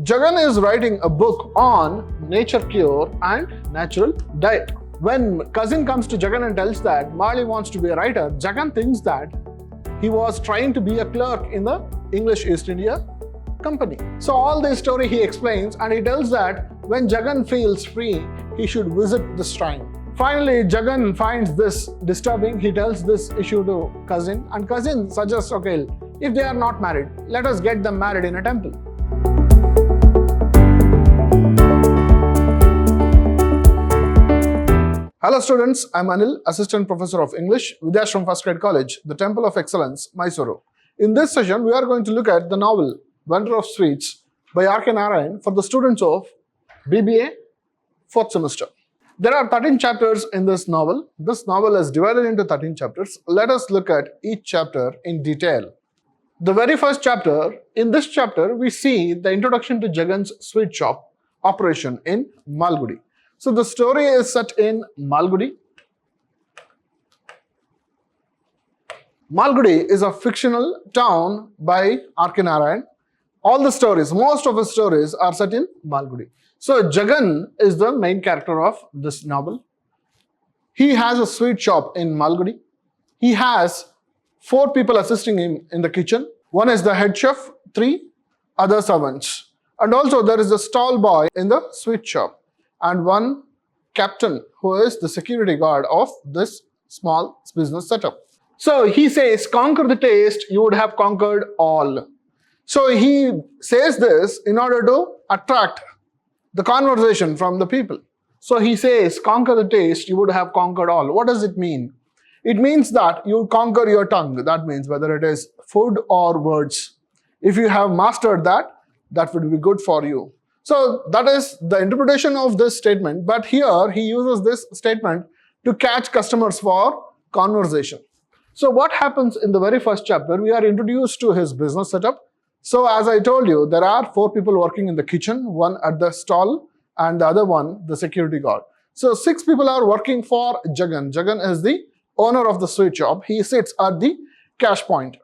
Jagan is writing a book on nature cure and natural diet. When cousin comes to Jagan and tells that Mali wants to be a writer, Jagan thinks that he was trying to be a clerk in the English East India Company. So all this story he explains, and he tells that when Jagan feels free, he should visit the shrine. Finally, Jagan finds this disturbing. He tells this issue to cousin, and cousin suggests, okay, if they are not married, let us get them married in a temple. Hello students, I'm Anil, Assistant Professor of English, Vidhyaashram First Grade College, the Temple of Excellence, MYSURU. In this session, we are going to look at the novel Vendor of Sweets by R.K. Narayan for the students of BBA 4th semester. There are 13 chapters in this novel. This novel is divided into 13 chapters. Let us look at each chapter in detail. The very first chapter, in this chapter, we see the introduction to Jagan's sweet shop operation in Malgudi. So the story is set in Malgudi. Malgudi is a fictional town by R.K. Narayan. All the stories, most of the stories are set in Malgudi. So Jagan is the main character of this novel. He has a sweet shop in Malgudi. He has 4 people assisting him in the kitchen. One is the head chef, 3 other servants. And also there is a stall boy in the sweet shop, and one captain who is the security guard of this small business setup. So he says, conquer the taste, you would have conquered all. So he says this in order to attract the conversation from the people. So he says, conquer the taste, you would have conquered all. What does it mean? It means that you conquer your tongue. That means whether it is food or words. If you have mastered that, that would be good for you. So that is the interpretation of this statement, but here he uses this statement to catch customers for conversation. So what happens in the very first chapter? We are introduced to his business setup. So as I told you, there are 4 people working in the kitchen, one at the stall and the other one, the security guard. So 6 people are working for Jagan. Jagan is the owner of the sweet shop. He sits at the cash point.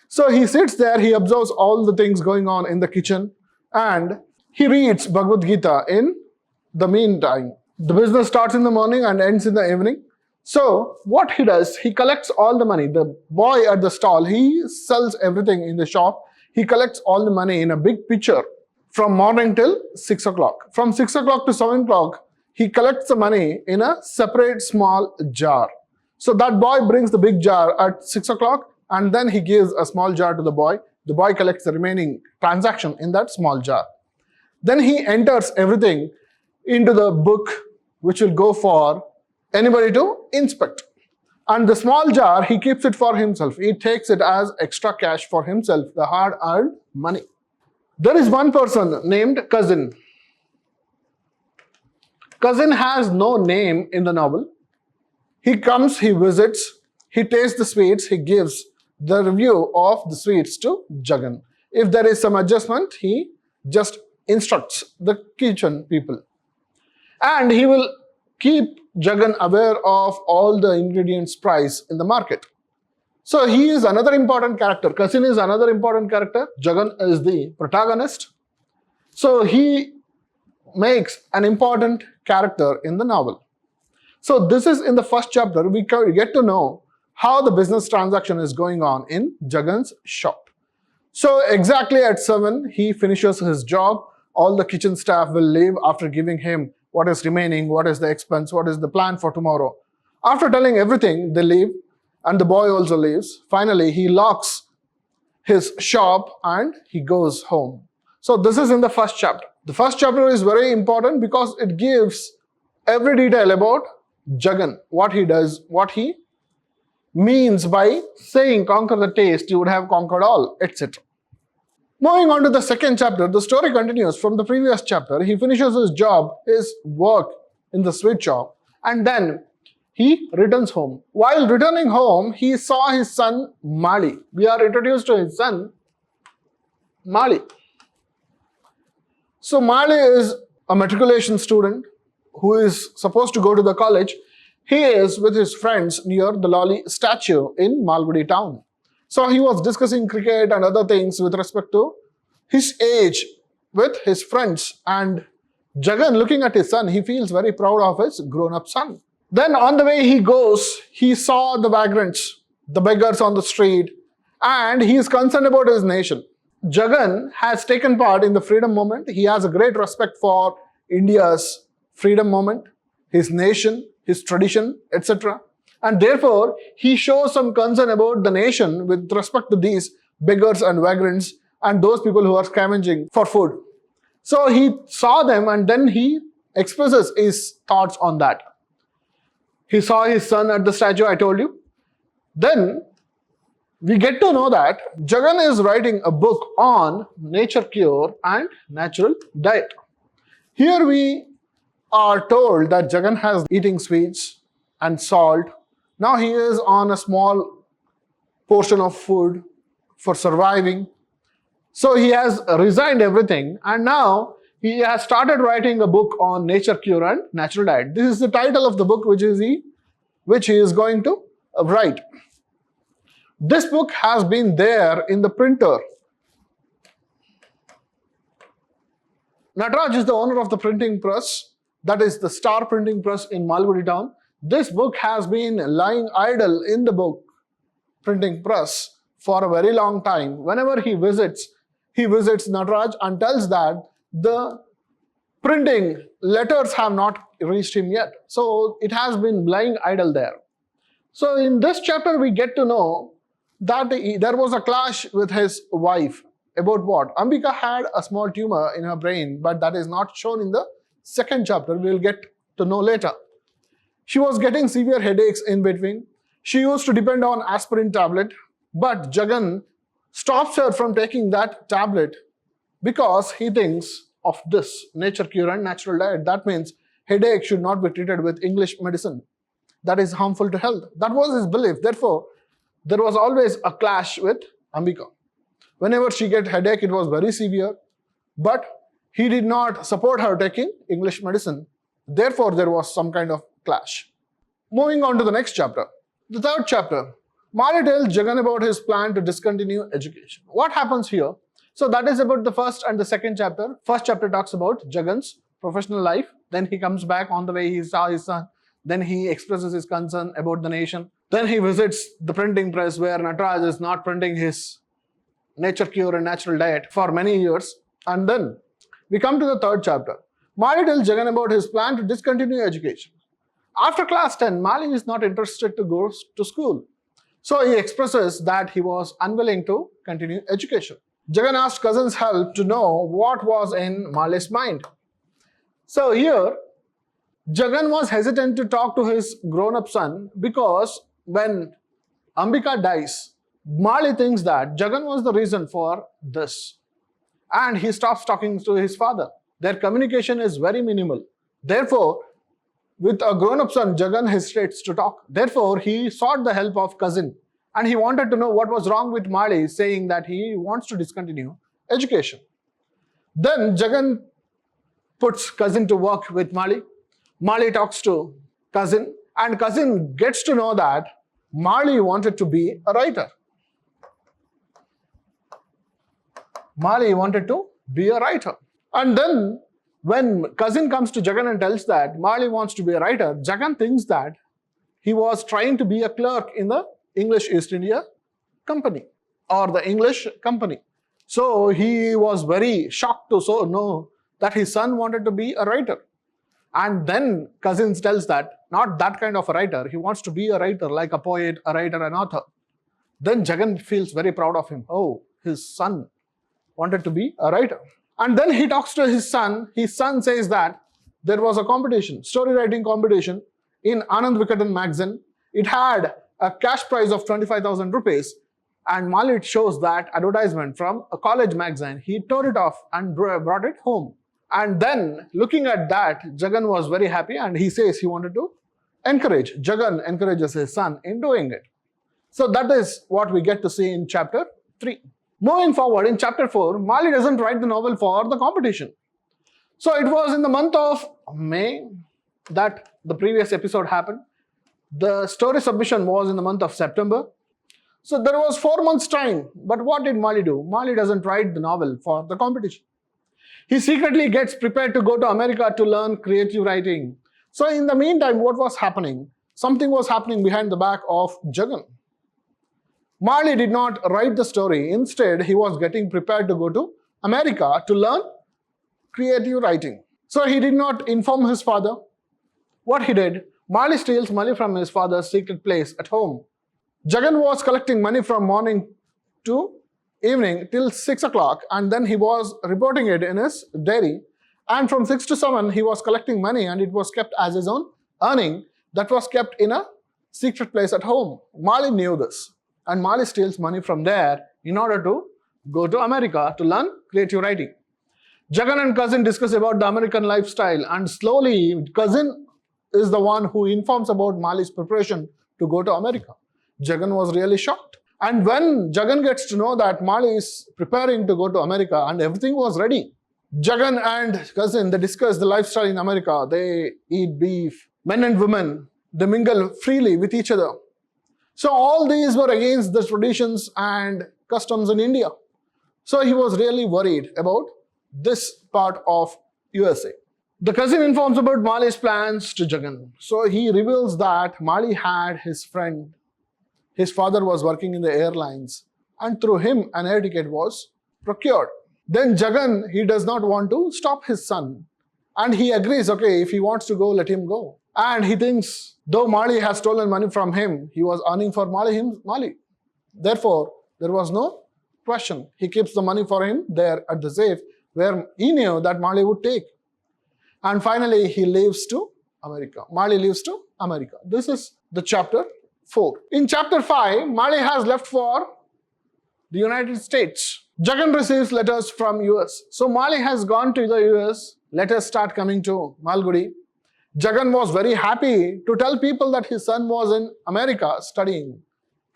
So he sits there, he observes all the things going on in the kitchen, and he reads Bhagavad Gita in the meantime. The business starts in the morning and ends in the evening. So what he does, he collects all the money. The boy at the stall, he sells everything in the shop. He collects all the money in a big pitcher from morning till 6 o'clock. From 6 o'clock to 7 o'clock, he collects the money in a separate small jar. So that boy brings the big jar at 6 o'clock, and then he gives a small jar to the boy. The boy collects the remaining transaction in that small jar. Then he enters everything into the book, which will go for anybody to inspect. And the small jar, he keeps it for himself. He takes it as extra cash for himself, the hard-earned money. There is one person named Cousin. Cousin has no name in the novel. He comes, he visits, he tastes the sweets, he gives the review of the sweets to Jagan. If there is some adjustment, he just instructs the kitchen people. And he will keep Jagan aware of all the ingredients price in the market. So he is another important character. Cousin is another important character. Jagan is the protagonist. So he makes an important character in the novel. So this is in the first chapter. We get to know how the business transaction is going on in Jagan's shop. So exactly at 7, he finishes his job. All the kitchen staff will leave after giving him what is remaining, what is the expense, what is the plan for tomorrow. After telling everything, they leave, and the boy also leaves. Finally, he locks his shop and he goes home. So this is in the first chapter. The first chapter is very important because it gives every detail about Jagan, what he does, what he means by saying conquer the taste, you would have conquered all, etc. Moving on to the second chapter, the story continues from the previous chapter. He finishes his job, his work in the sweet shop, and then he returns home. While returning home, he saw his son Mali. We are introduced to his son Mali. So Mali is a matriculation student who is supposed to go to the college. He is with his friends near the Lolly statue in Malgudi town. So he was discussing cricket and other things with respect to his age with his friends, and Jagan, looking at his son, he feels very proud of his grown-up son. Then on the way he goes, he saw the vagrants, the beggars on the street, and he is concerned about his nation. Jagan has taken part in the freedom movement. He has a great respect for India's freedom movement, his nation, his tradition, etc. And therefore, he shows some concern about the nation with respect to these beggars and vagrants and those people who are scavenging for food. So he saw them and then he expresses his thoughts on that. He saw his son at the statue, I told you. Then we get to know that Jagan is writing a book on nature cure and natural diet. Here we are told that Jagan has eating sweets and salt. Now he is on a small portion of food for surviving. So he has resigned everything and now he has started writing a book on nature cure and natural diet. This is the title of the book which he is going to write. This book has been there in the printer. Nataraj is the owner of the printing press, that is the Star Printing Press in Malgudi town. This book has been lying idle in the book printing press for a very long time. Whenever he visits Nataraj and tells that the printing letters have not reached him yet. So it has been lying idle there. So in this chapter we get to know that there was a clash with his wife. About what? Ambika had a small tumor in her brain, but that is not shown in the second chapter. We will get to know later. She was getting severe headaches in between. She used to depend on aspirin tablet, but Jagan stops her from taking that tablet because he thinks of this nature cure and natural diet. That means headache should not be treated with English medicine. That is harmful to health. That was his belief. Therefore, there was always a clash with Ambika. Whenever she get headache, it was very severe, but he did not support her taking English medicine. Therefore, there was some kind of clash. Moving on to the next chapter. The third chapter. Mali tells Jagan about his plan to discontinue education. What happens here? So that is about the first and the second chapter. First chapter talks about Jagan's professional life. Then he comes back on the way he saw his son. Then he expresses his concern about the nation. Then he visits the printing press where Nataraj is not printing his nature cure and natural diet for many years. And then we come to the third chapter. Mali tells Jagan about his plan to discontinue education. After class 10, Mali is not interested to go to school. So he expresses that he was unwilling to continue education. Jagan asked cousin's help to know what was in Mali's mind. So here, Jagan was hesitant to talk to his grown-up son because when Ambika dies, Mali thinks that Jagan was the reason for this. And he stops talking to his father. Their communication is very minimal. Therefore, with a grown-up son, Jagan hesitates to talk. Therefore, he sought the help of cousin. And he wanted to know what was wrong with Mali, saying that he wants to discontinue education. Then Jagan puts cousin to work with Mali. Mali talks to cousin, and cousin gets to know that Mali wanted to be a writer. Mali wanted to be a writer. And then when cousin comes to Jagan and tells that Mali wants to be a writer, Jagan thinks that he was trying to be a clerk in the English East India Company or the English company. So he was very shocked to know that his son wanted to be a writer. And then cousin tells that not that kind of a writer, he wants to be a writer like a poet, a writer, an author. Then Jagan feels very proud of him. Oh, his son wanted to be a writer. And then he talks to his son. His son says that there was a competition, story writing competition in Anand Vikatan magazine. It had a cash prize of 25,000 rupees. And Mali shows that advertisement from a college magazine. He tore it off and brought it home. And then looking at that, Jagan was very happy and he says he wanted to encourage. Jagan encourages his son in doing it. So that is what we get to see in chapter 3. Moving forward, in chapter 4, Mali doesn't write the novel for the competition. So it was in the month of May that the previous episode happened. The story submission was in the month of September. So there was 4 months time. But what did Mali do? Mali doesn't write the novel for the competition. He secretly gets prepared to go to America to learn creative writing. So in the meantime, what was happening? Something was happening behind the back of Jagan. Marley did not write the story. Instead, he was getting prepared to go to America to learn creative writing. So he did not inform his father. What he did, Marley steals money from his father's secret place at home. Jagan was collecting money from morning to evening till 6 o'clock, and then he was reporting it in his diary. And from 6 to 7, he was collecting money, and it was kept as his own earning that was kept in a secret place at home. Marley knew this, and Marley steals money from there in order to go to America to learn creative writing. Jagan and cousin discuss about the American lifestyle, and slowly cousin is the one who informs about Marley's preparation to go to America. Jagan was really shocked. And when Jagan gets to know that Marley is preparing to go to America and everything was ready, Jagan and cousin, they discuss the lifestyle in America. They eat beef. Men and women, they mingle freely with each other. So all these were against the traditions and customs in India. So he was really worried about this part of USA. The cousin informs about Marley's plans to Jagan. So he reveals that Marley had his friend. His father was working in the airlines, and through him an air ticket was procured. Then Jagan, he does not want to stop his son, and he agrees, okay, if he wants to go, let him go. And he thinks, though Marley has stolen money from him, he was earning for Marley. Therefore, there was no question. He keeps the money for him there at the safe, where he knew that Marley would take. And finally, he leaves to America. Marley leaves to America. This is the chapter 4. In chapter 5, Marley has left for the United States. Jagan receives letters from US. So Marley has gone to the US. Letters start coming to Malgudi. Jagan was very happy to tell people that his son was in America studying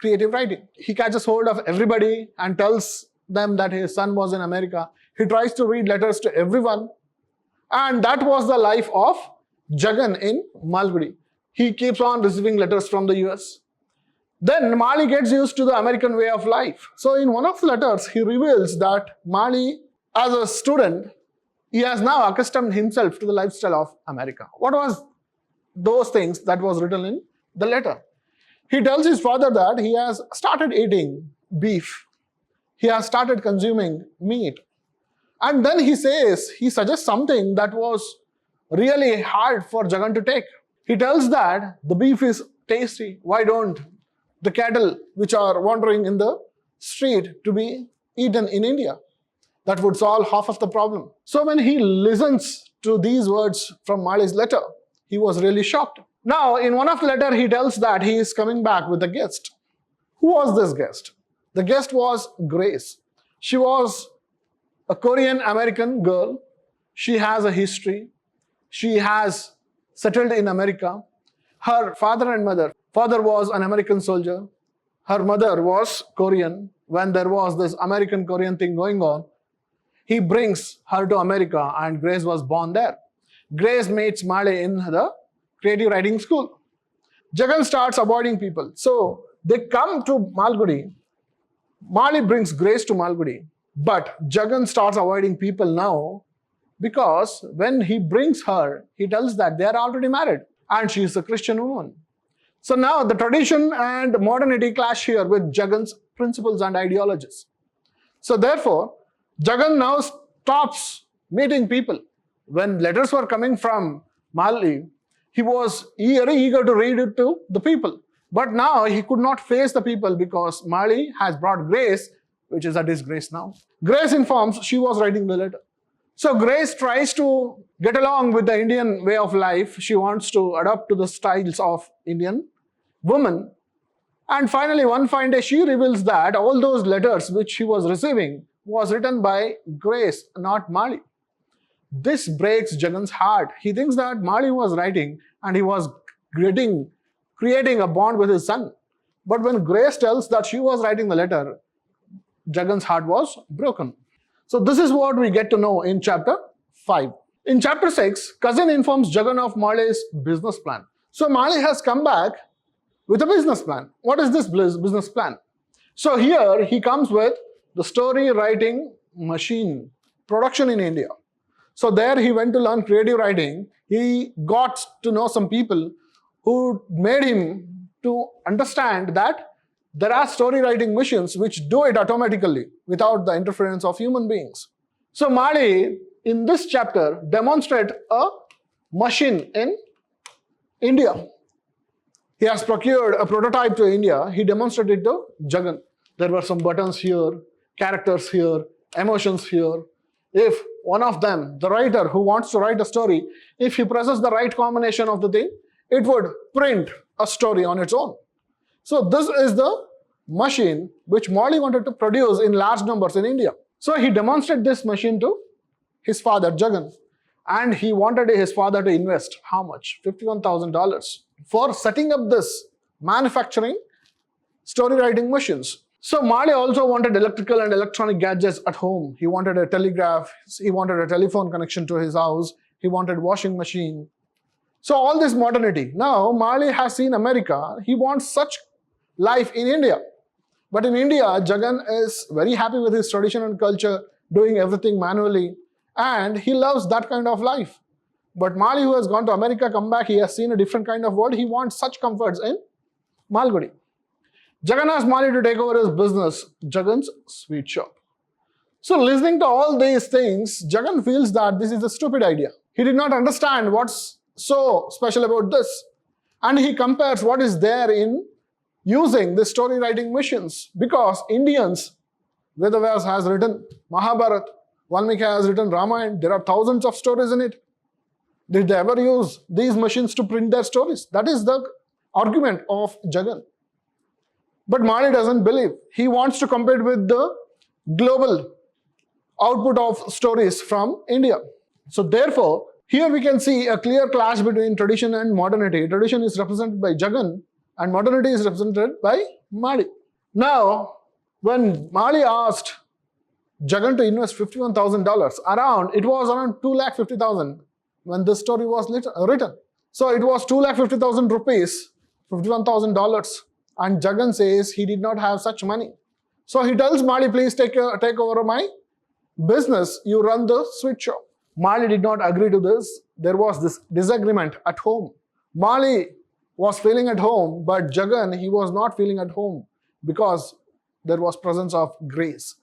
creative writing. He catches hold of everybody and tells them that his son was in America. He tries to read letters to everyone. And that was the life of Jagan in Malgudi. He keeps on receiving letters from the US. Then Marley gets used to the American way of life. So in one of the letters, he reveals that Marley, as a student, he has now accustomed himself to the lifestyle of America. What was those things that was written in the letter? He tells his father that he has started eating beef. He has started consuming meat. And then he suggests something that was really hard for Jagan to take. He tells that the beef is tasty. Why don't the cattle which are wandering in the street to be eaten in India? That would solve half of the problem. So when he listens to these words from Marley's letter, he was really shocked. Now, in one of the letter, he tells that he is coming back with a guest. Who was this guest? The guest was Grace. She was a Korean-American girl. She has a history. She has settled in America. Her father and mother. Father was an American soldier. Her mother was Korean. When there was this American-Korean thing going on, he brings her to America, and Grace was born there. Grace meets Marley in the creative writing school. Jagan starts avoiding people. So they come to Malgudi. Marley brings Grace to Malgudi. But Jagan starts avoiding people now because when he brings her, he tells that they are already married and she is a Christian woman. So now the tradition and modernity clash here with Jagan's principles and ideologies. So therefore, Jagan now stops meeting people. When letters were coming from Marley, he was very eager to read it to the people. But now he could not face the people because Marley has brought Grace, which is a disgrace now. Grace informs she was writing the letter. So Grace tries to get along with the Indian way of life. She wants to adapt to the styles of Indian women. And finally, one fine day, she reveals that all those letters which she was receiving was written by Grace, not Marley. This breaks Jagan's heart. He thinks that Marley was writing and he was creating a bond with his son. But when Grace tells that she was writing the letter, Jagan's heart was broken. So this is what we get to know in chapter 5. In chapter 6, cousin informs Jagan of Marley's business plan. So Marley has come back with a business plan. What is this business plan? So here he comes with the story writing machine production in India. So there he went to learn creative writing. He got to know some people who made him to understand that there are story writing machines which do it automatically without the interference of human beings. So Mali, in this chapter, demonstrates a machine in India. He has procured a prototype to India. He demonstrated it to Jagan. There were some buttons here, characters here, emotions here. If one of them, the writer who wants to write a story, if he presses the right combination of the thing, it would print a story on its own. So this is the machine which Mali wanted to produce in large numbers in India. So he demonstrated this machine to his father, Jagan. And he wanted his father to invest how much? $51,000 for setting up this manufacturing story writing machines. So Mali also wanted electrical and electronic gadgets at home. He wanted a telegraph, he wanted a telephone connection to his house, he wanted washing machine. So all this modernity. Now Mali has seen America, he wants such life in India. But in India, Jagan is very happy with his tradition and culture, doing everything manually, and he loves that kind of life. But Mali, who has gone to America, come back, he has seen a different kind of world. He wants such comforts in Malgudi. Jagan asked Mali to take over his business, Jagan's sweet shop. So listening to all these things, Jagan feels that this is a stupid idea. He did not understand what's so special about this. And he compares what is there in using the story writing machines, because Indians, Vedavas has written Mahabharata, Valmiki has written Ramayana, there are thousands of stories in it. Did they ever use these machines to print their stories? That is the argument of Jagan. But Mali doesn't believe. He wants to compete with the global output of stories from India. So therefore, here we can see a clear clash between tradition and modernity. Tradition is represented by Jagan and modernity is represented by Mali. Now, when Mali asked Jagan to invest $51,000, it was around 2,50,000 when this story was written. So it was 2,50,000 rupees, $51,000. And Jagan says he did not have such money. So he tells Mali, please take over my business. You run the sweet shop. Mali did not agree to this. There was this disagreement at home. Mali was feeling at home, but Jagan, he was not feeling at home because there was presence of Grace.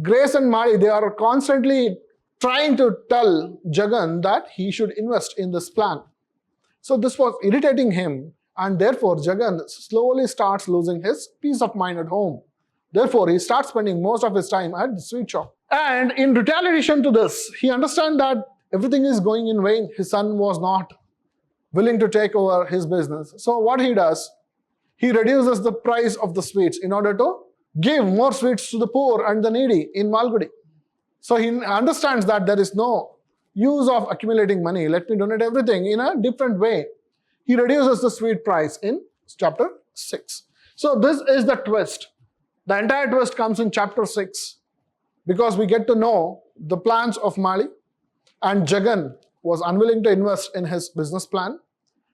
Grace and Mali, they are constantly trying to tell Jagan that he should invest in this plan. So this was irritating him, and therefore Jagan slowly starts losing his peace of mind at home. Therefore, he starts spending most of his time at the sweet shop. And in retaliation to this, he understands that everything is going in vain. His son was not willing to take over his business. So what he does, he reduces the price of the sweets in order to give more sweets to the poor and the needy in Malgudi. So he understands that there is no use of accumulating money. Let me donate everything in a different way. He reduces the sweet price in chapter 6. So this is the twist. The entire twist comes in chapter 6 because we get to know the plans of Mali, and Jagan was unwilling to invest in his business plan.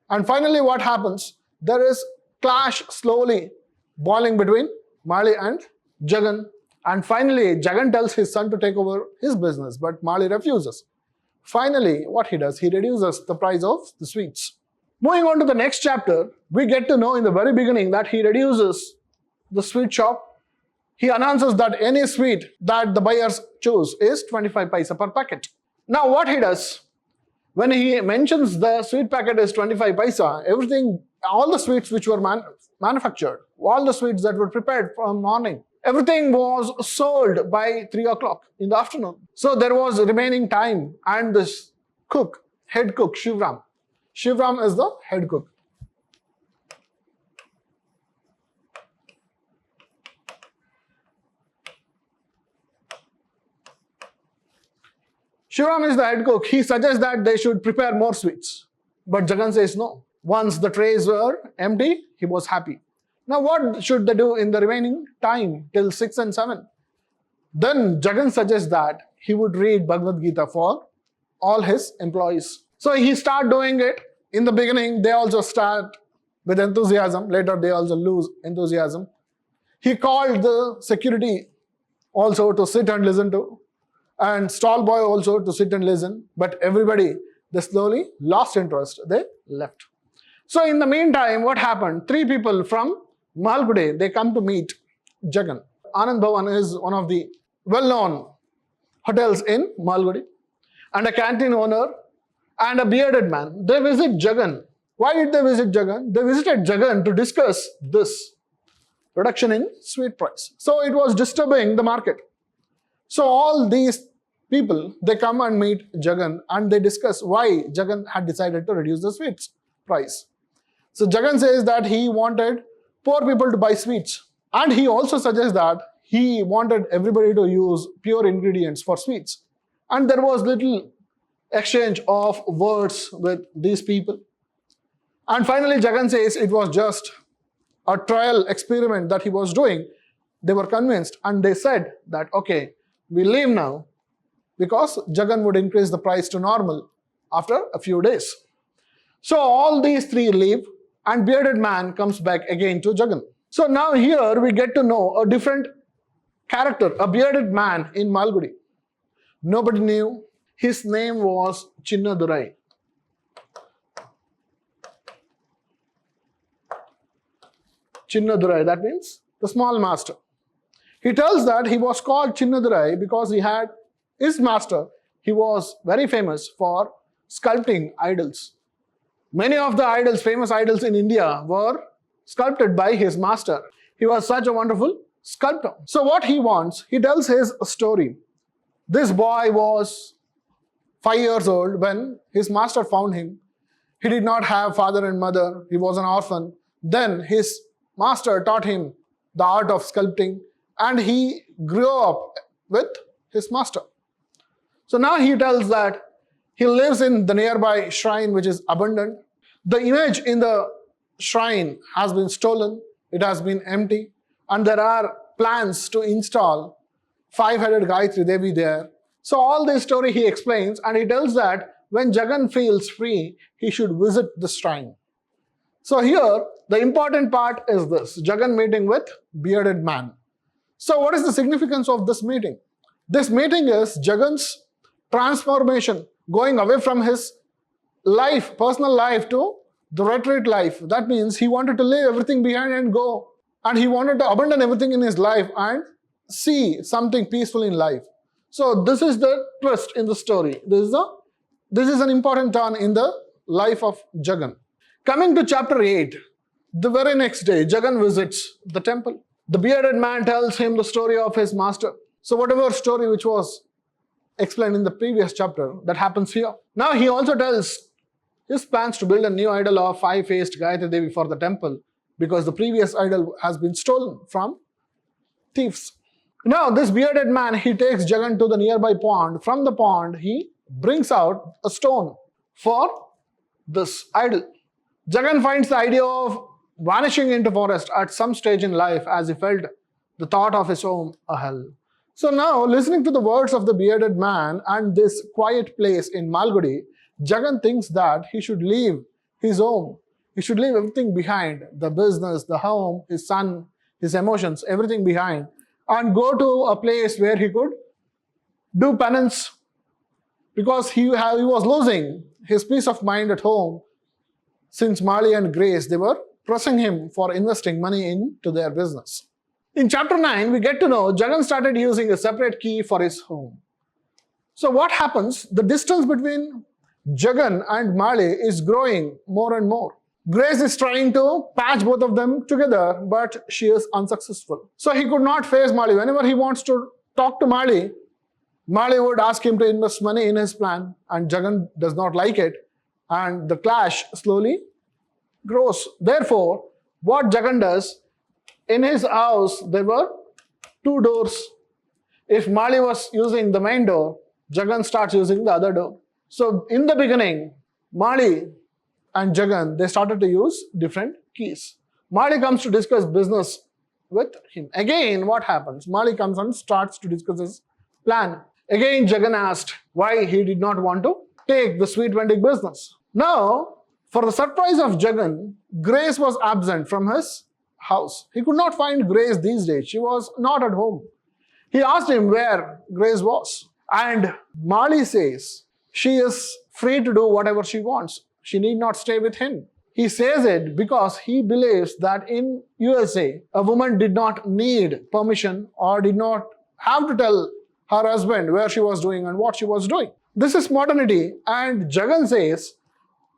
And finally what happens? There is clash slowly boiling between Mali and Jagan. And finally Jagan tells his son to take over his business, but Mali refuses. Finally what he does, he reduces the price of the sweets. Moving on to the next chapter, we get to know in the very beginning that he reduces the sweet shop. He announces that any sweet that the buyers choose is 25 paisa per packet. Now what he does, when he mentions the sweet packet is 25 paisa, everything, all the sweets which were manufactured, all the sweets that were prepared from morning, everything was sold by 3 o'clock in the afternoon. So there was remaining time, and this cook, head cook, Shivram is the head cook. Shivram is the head cook. He suggests that they should prepare more sweets. But Jagan says no. Once the trays were empty, he was happy. Now what should they do in the remaining time till 6 and 7? Then Jagan suggests that he would read Bhagavad Gita for all his employees. So he started doing it. In the beginning, they also start with enthusiasm. Later, they also lose enthusiasm. He called the security also to sit and listen to. and stall boy also to sit and listen. But everybody, they slowly lost interest. They left. So in the meantime, what happened? 3 people from Malgudi, they come to meet Jagan. Anand Bhavan is one of the well-known hotels in Malgudi, and a canteen owner and a bearded man. They visit Jagan. Why did they visit Jagan? They visited Jagan to discuss this reduction in sweet price. So it was disturbing the market. So all these people, they come and meet Jagan and they discuss why Jagan had decided to reduce the sweets price. So Jagan says that he wanted poor people to buy sweets, and he also suggests that he wanted everybody to use pure ingredients for sweets. And there was little exchange of words with these people. And finally Jagan says it was just a trial experiment that he was doing. They were convinced and they said that, okay, we leave now, because Jagan would increase the price to normal after a few days. So all these 3 leave and bearded man comes back again to Jagan. So now here we get to know a different character, a bearded man in Malgudi. Nobody knew. His name was Chinnadurai. Chinnadurai, that means the small master. He tells that he was called Chinnadurai because he had his master. He was very famous for sculpting idols. Many of the idols, famous idols in India, were sculpted by his master. He was such a wonderful sculptor. So what he wants, he tells his story. This boy was 5 years old when his master found him. He did not have father and mother. He was an orphan. Then his master taught him the art of sculpting, and he grew up with his master. So now he tells that he lives in the nearby shrine which is abandoned. The image in the shrine has been stolen. It has been empty. And there are plans to install 5-headed Gayatri Devi there. So all this story he explains, and he tells that when Jagan feels free, he should visit the shrine. So here, the important part is this, Jagan meeting with bearded man. So what is the significance of this meeting? This meeting is Jagan's transformation, going away from his life, personal life, to the retreat life. That means he wanted to leave everything behind and go. And he wanted to abandon everything in his life and see something peaceful in life. So this is the twist in the story. This is an important turn in the life of Jagan. Coming to chapter 8, the very next day, Jagan visits the temple. The bearded man tells him the story of his master. So whatever story which was explained in the previous chapter, that happens here. Now he also tells his plans to build a new idol of 5-faced Gayatri Devi for the temple, because the previous idol has been stolen from thieves. Now this bearded man, he takes Jagan to the nearby pond. From the pond, he brings out a stone for this idol. Jagan finds the idea of vanishing into forest at some stage in life, as he felt the thought of his home a hell. So now, listening to the words of the bearded man and this quiet place in Malgudi, Jagan thinks that he should leave his home. He should leave everything behind, the business, the home, his son, his emotions, everything behind, and go to a place where he could do penance, because he was losing his peace of mind at home. Since Marley and Grace, they were pressing him for investing money into their business. In chapter 9, we get to know Jagan started using a separate key for his home. So what happens? The distance between Jagan and Marley is growing more and more. Grace is trying to patch both of them together, but she is unsuccessful. So he could not face Marley. Whenever he wants to talk to Marley, Marley would ask him to invest money in his plan, and Jagan does not like it, and the clash slowly grows. Therefore, what Jagan does, in his house there were 2 doors. If Marley was using the main door, Jagan starts using the other door. So in the beginning, Marley and Jagan, they started to use different keys. Marley comes to discuss business with him. Again, what happens? Marley comes and starts to discuss his plan. Again, Jagan asked why he did not want to take the sweet vending business. Now, for the surprise of Jagan, Grace was absent from his house. He could not find Grace these days. She was not at home. He asked him where Grace was. And Mali says she is free to do whatever she wants. She need not stay with him. He says it because he believes that in USA, a woman did not need permission or did not have to tell her husband where she was doing and what she was doing. This is modernity, and Jagan says,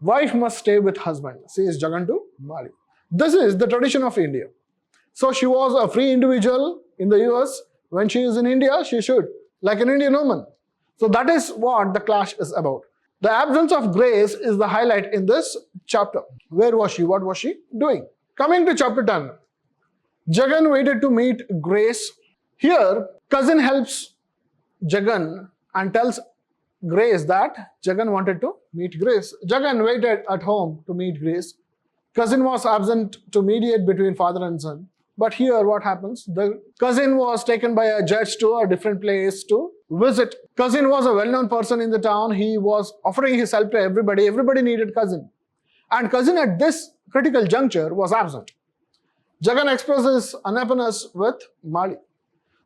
wife must stay with husband, says Jagan to Mali. This is the tradition of India. So she was a free individual in the US. When she is in India, she should, like an Indian woman. So that is what the clash is about. The absence of grace is the highlight in this chapter. Where was she? What was she doing? Coming to chapter 10. Jagan waited to meet Grace. Here, cousin helps Jagan and tells Grace that Jagan wanted to meet Grace. Jagan waited at home to meet Grace. Cousin was absent to mediate between father and son. But here what happens? The cousin was taken by a judge to a different place to visit. Cousin was a well-known person in the town. He was offering his help to everybody. Everybody needed cousin. And cousin at this critical juncture was absent. Jagan expresses unhappiness with Mali.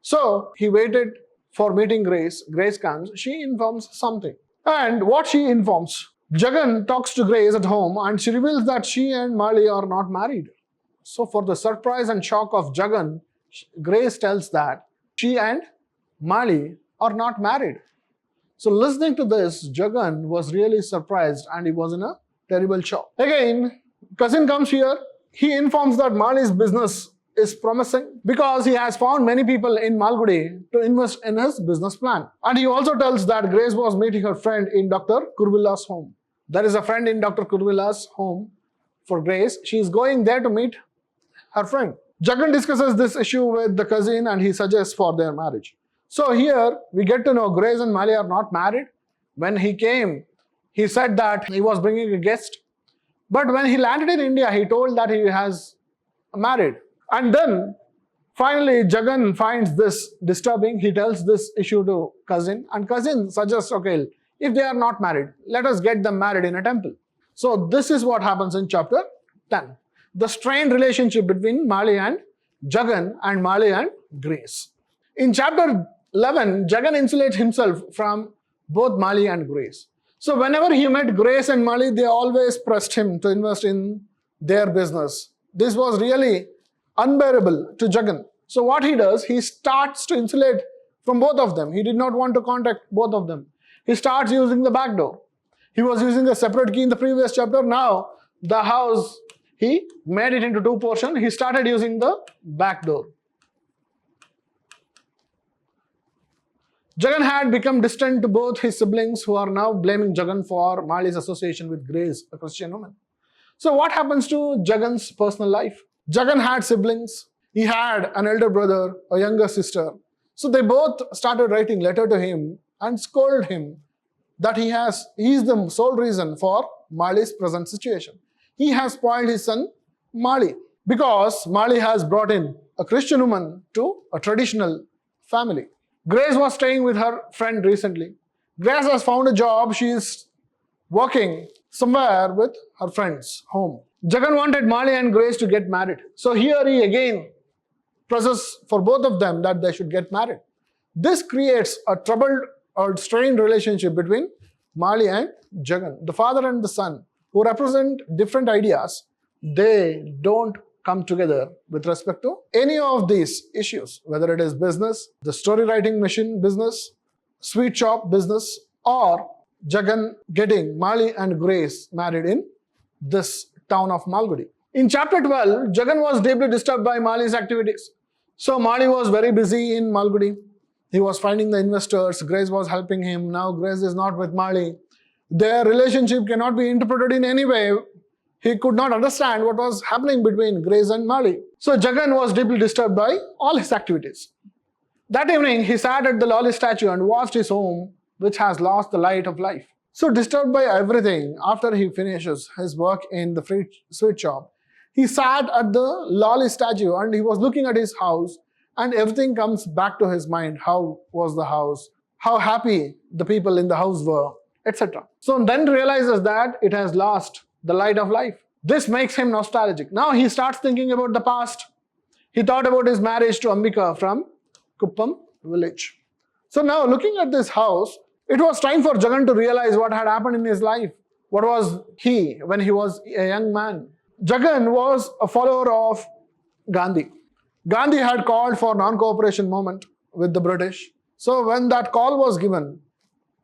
So he waited for meeting Grace. Grace comes. She informs something. And what she informs? Jagan talks to Grace at home and she reveals that she and Mali are not married. So for the surprise and shock of Jagan, Grace tells that she and Mali are not married. So listening to this, Jagan was really surprised and he was in a terrible shock. Again, cousin comes here. He informs that Mali's business is promising because he has found many people in Malgudi to invest in his business plan. And he also tells that Grace was meeting her friend in Dr. Kurvilla's home. There is a friend in Dr. Kurvilla's home for Grace. She is going there to meet her friend. Jagan discusses this issue with the cousin and he suggests for their marriage. So here we get to know Grace and Mali are not married. When he came, he said that he was bringing a guest. But when he landed in India, he told that he has married. And then finally Jagan finds this disturbing. He tells this issue to cousin and cousin suggests, okay, if they are not married, let us get them married in a temple. So this is what happens in chapter 10. The strained relationship between Mali and Jagan and Mali and Grace. In chapter 11, Jagan insulates himself from both Mali and Grace. So whenever he met Grace and Mali, they always pressed him to invest in their business. This was really unbearable to Jagan. So what he does, he starts to insulate from both of them. He did not want to contact both of them. He starts using the back door. He was using a separate key in the previous chapter. Now the house, he made it into two portions. He started using the back door. Jagan had become distant to both his siblings who are now blaming Jagan for Mali's association with Grace, a Christian woman. So what happens to Jagan's personal life? Jagan had siblings. He had an elder brother, a younger sister. So they both started writing letter to him and scolded him that he is the sole reason for Mali's present situation. He has spoiled his son Mali because Mali has brought in a Christian woman to a traditional family. Grace was staying with her friend recently. Grace has found a job. She is working somewhere with her friend's home. Jagan wanted Mali and Grace to get married. So here he again presses for both of them that they should get married. This creates a troubled or strained relationship between Mali and Jagan. The father and the son, who represent different ideas, they don't come together with respect to any of these issues, whether it is business, the story writing machine business, sweet shop business, or Jagan getting Mali and Grace married in this town of Malgudi. In chapter 12, Jagan was deeply disturbed by Mali's activities. So Mali was very busy in Malgudi. He was finding the investors. Grace was helping him. Now Grace is not with Mali. Their relationship cannot be interpreted in any way. He could not understand what was happening between Grace and Mali. So Jagan was deeply disturbed by all his activities. That evening, he sat at the lolly statue and watched his home, which has lost the light of life. So disturbed by everything, after he finishes his work in the sweet shop, he sat at the lolly statue and he was looking at his house, and everything comes back to his mind. How was the house? How happy the people in the house were, etc. So then realizes that it has lost the light of life. This makes him nostalgic. Now he starts thinking about the past. He thought about his marriage to Ambika from Kuppam village. So now looking at this house, it was time for Jagan to realize what had happened in his life. What was he when he was a young man? Jagan was a follower of Gandhi. Gandhi had called for non-cooperation movement with the British. So when that call was given,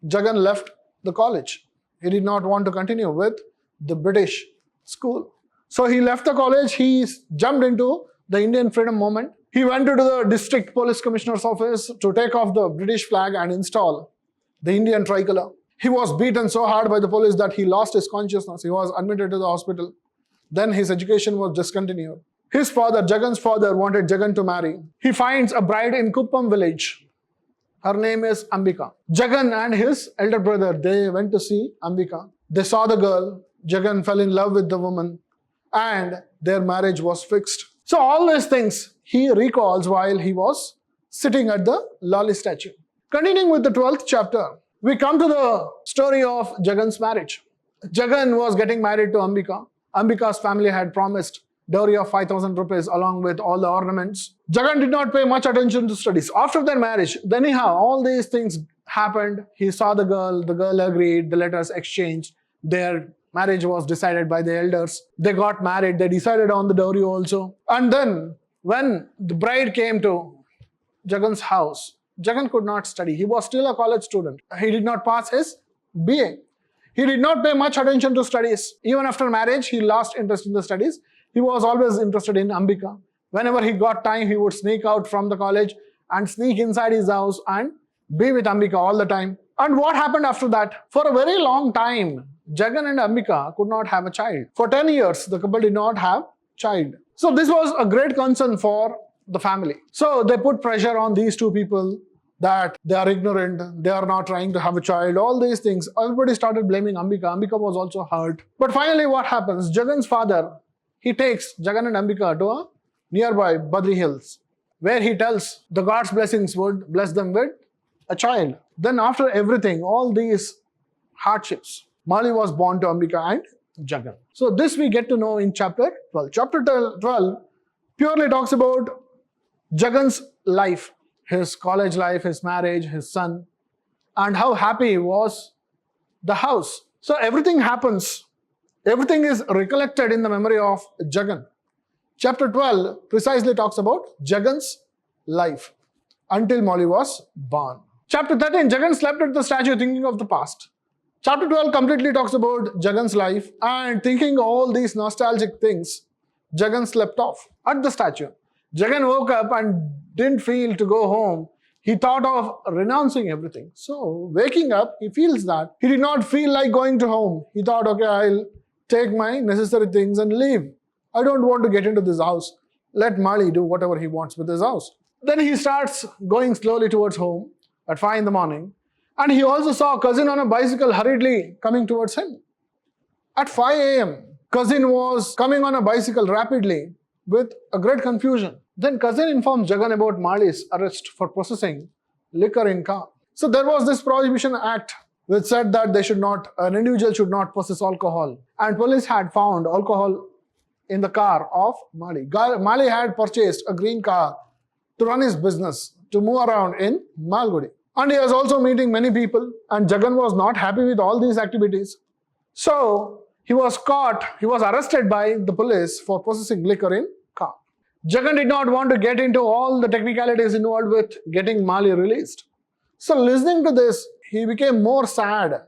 Jagan left the college. He did not want to continue with the British school. So he left the college, he jumped into the Indian freedom movement. He went to the district police commissioner's office to take off the British flag and install the Indian tricolor. He was beaten so hard by the police that he lost his consciousness. He was admitted to the hospital. Then his education was discontinued. His father, Jagan's father, wanted Jagan to marry. He finds a bride in Kuppam village. Her name is Ambika. Jagan and his elder brother, they went to see Ambika. They saw the girl. Jagan fell in love with the woman and their marriage was fixed. So all these things he recalls while he was sitting at the Lali statue. Continuing with the 12th chapter, we come to the story of Jagan's marriage. Jagan was getting married to Ambika. Ambika's family had promised dowry of 5,000 rupees along with all the ornaments. Jagan did not pay much attention to studies. After their marriage, then anyhow, all these things happened. He saw the girl agreed, the letters exchanged, their marriage was decided by the elders. They got married, they decided on the dowry also. And then when the bride came to Jagan's house, Jagan could not study. He was still a college student. He did not pass his BA. He did not pay much attention to studies. Even after marriage, he lost interest in the studies. He was always interested in Ambika. Whenever he got time, he would sneak out from the college and sneak inside his house and be with Ambika all the time. And what happened after that? For a very long time, Jagan and Ambika could not have a child. For 10 years, the couple did not have a child. So this was a great concern for the family. So they put pressure on these two people that they are ignorant, they are not trying to have a child, all these things. Everybody started blaming Ambika. Ambika was also hurt. But finally what happens? Jagan's father, he takes Jagan and Ambika to a nearby Badri Hills, where he tells the God's blessings would bless them with a child. Then after everything, all these hardships, Mali was born to Ambika and Jagan. So this we get to know in chapter 12. Chapter 12 purely talks about Jagan's life, his college life, his marriage, his son, and how happy was the house. So everything happens. Everything is recollected in the memory of Jagan. Chapter 12 precisely talks about Jagan's life until Molly was born. Chapter 13, Jagan slept at the statue thinking of the past. Chapter 12 completely talks about Jagan's life and thinking all these nostalgic things. Jagan slept off at the statue. Jagan woke up and didn't feel to go home. He thought of renouncing everything. So waking up, he feels that he did not feel like going to home. He thought, okay, I'll take my necessary things and leave. I don't want to get into this house. Let Mali do whatever he wants with his house. Then he starts going slowly towards home at 5 in the morning. And he also saw cousin on a bicycle hurriedly coming towards him. At 5 a.m., cousin was coming on a bicycle rapidly with a great confusion. Then cousin informs Jagan about Mali's arrest for possessing liquor in car. So there was this Prohibition Act which said that an individual should not possess alcohol. And police had found alcohol in the car of Mali. Mali had purchased a green car to run his business, to move around in Malgudi. And he was also meeting many people, and Jagan was not happy with all these activities. So he was arrested by the police for possessing liquor in car. Jagan did not want to get into all the technicalities involved with getting Mali released. So listening to this, he became more sad.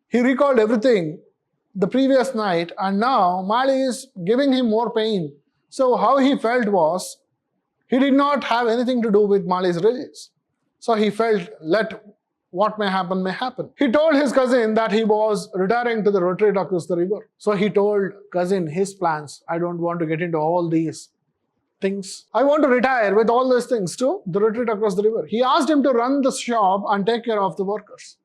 He recalled everything the previous night, and now Mali is giving him more pain. So how he felt was, he did not have anything to do with Mali's release. So he felt, let what may happen, may happen. He told his cousin that he was retiring to the retreat across the river. So he told cousin his plans. I don't want to get into all these things. I want to retire with all these things to the retreat across the river. He asked him to run the shop and take care of the workers.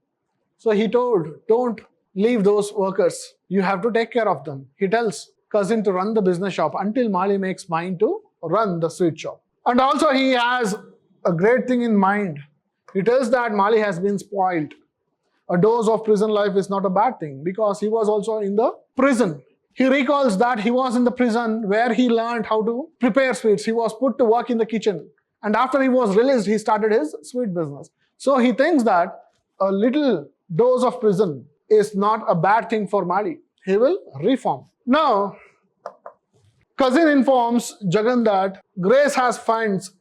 So he told, don't leave those workers. You have to take care of them. He tells cousin to run the business shop until Mali makes mind to run the sweet shop. And also he has a great thing in mind. He tells that Mali has been spoiled. A dose of prison life is not a bad thing because he was also in the prison. He recalls that he was in the prison where he learned how to prepare sweets. He was put to work in the kitchen. And after he was released, he started his sweet business. So he thinks that a little dose of prison is not a bad thing for Mali. He will reform. Now, cousin informs Jagan that Grace has funds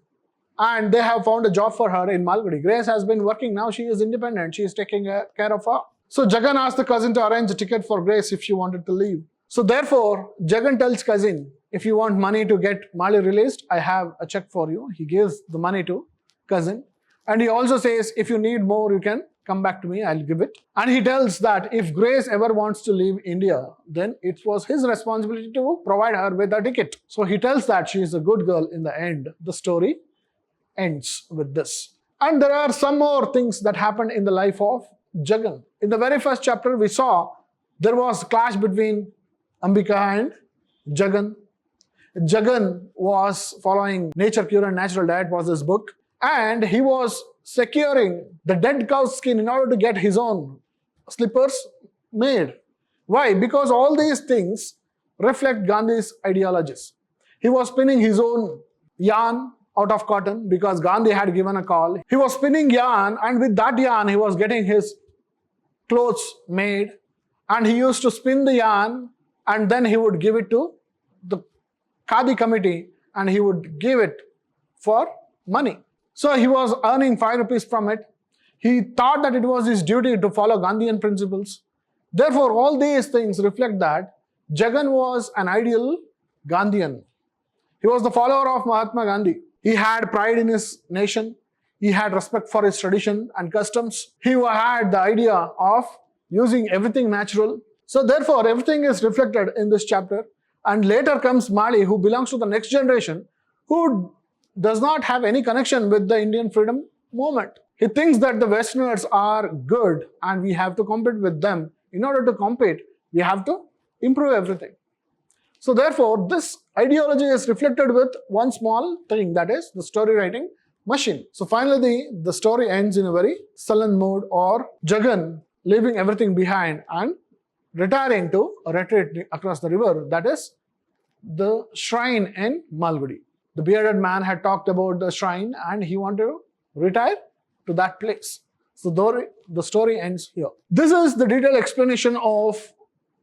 and they have found a job for her in Malgudi. Grace has been working now. She is independent. She is taking care of her. So Jagan asked the cousin to arrange a ticket for Grace if she wanted to leave. So therefore, Jagan tells cousin, if you want money to get Mali released, I have a check for you. He gives the money to cousin. And he also says, if you need more, you can come back to me, I'll give it. And he tells that if Grace ever wants to leave India, then it was his responsibility to provide her with a ticket. So he tells that she is a good girl in the end. The story ends with this. And there are some more things that happened in the life of Jagan. In the very first chapter, we saw there was a clash between Ambika and Jagan. Jagan was following Nature Cure and Natural Diet was his book. And he was securing the dead cow's skin in order to get his own slippers made. Why? Because all these things reflect Gandhi's ideologies. He was spinning his own yarn out of cotton because Gandhi had given a call. He was spinning yarn, and with that yarn he was getting his clothes made, and he used to spin the yarn and then he would give it to the Khadi committee and he would give it for money. So he was earning 5 rupees from it. He thought that it was his duty to follow Gandhian principles. Therefore, all these things reflect that Jagan was an ideal Gandhian. He was the follower of Mahatma Gandhi. He had pride in his nation. He had respect for his tradition and customs. He had the idea of using everything natural. So therefore, everything is reflected in this chapter. And later comes Mali, who belongs to the next generation, who does not have any connection with the Indian freedom movement. He thinks that the Westerners are good and we have to compete with them. In order to compete, we have to improve everything. So therefore, this ideology is reflected with one small thing, that is the story writing machine. So finally, the story ends in a very sullen mood, or Jagan leaving everything behind and retiring to a retreat across the river, that is the shrine in Malgudi. The bearded man had talked about the shrine and he wanted to retire to that place. So the story ends here. This is the detailed explanation of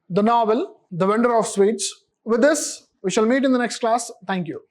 the novel, The Vendor of Sweets. With this, we shall meet in the next class. Thank you.